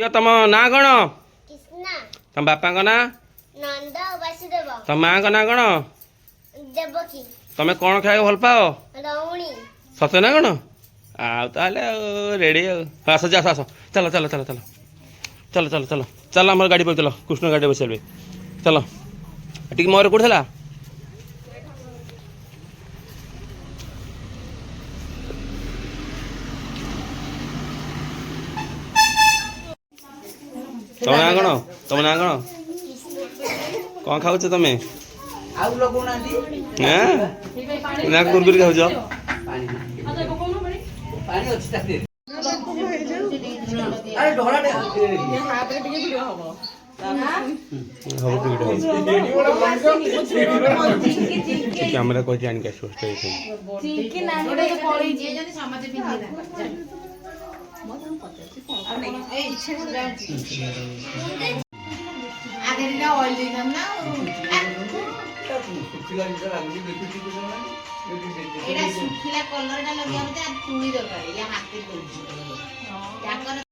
ତମ ନାଁ କଣ? कृष्णा ତମ ବାପାଙ୍କ ନାଁ? नंद वासुदेव ତମ ମାଙ୍କ ନାଁ କଣ? देवकी ତମେ କ'ଣ ଖାଇବାକୁ ଭଲ ପାଅ? रौणी ସତ ନା କ'ଣ? ଆଉ ତାହେଲେ ଆଉ ରେଡ଼ି ଆଉ ଆସ ଆସ ଆସ ଚାଲ ଚାଲ ଚାଲ ଚାଲ ଚାଲ ଚାଲ ଚାଲ ଚାଲ ଆମର ଗାଡ଼ି ପଡ଼ି ଚାଲ କୃଷ୍ଣ ଗାଡ଼ିରେ ବସିବେ ଚାଲ ଟିକେ ମୋର କେଉଁଠି ଥିଲା? ତମ ନାଁ କ'ଣ? ତମ ନାଁ କ'ଣ? କ'ଣ ଖାଉଛ ତମେ? ଆଉ ଲଗଉନାହାନ୍ତି ନା କୁରକୁରି ଖାଉଛ? ପାଣି ଅଛି ତା ଦେହରେ। ଆରେ ଢଳାଟେ ହବ ଟିକେ କ୍ୟାମେରା କହିଛି ଆଣିକି ଆସିବ ଶୁଖିଲା କଲର ଟା ଲଗେଇବା ମତେ ଚୁଳି ଦରକାର ହାତରେ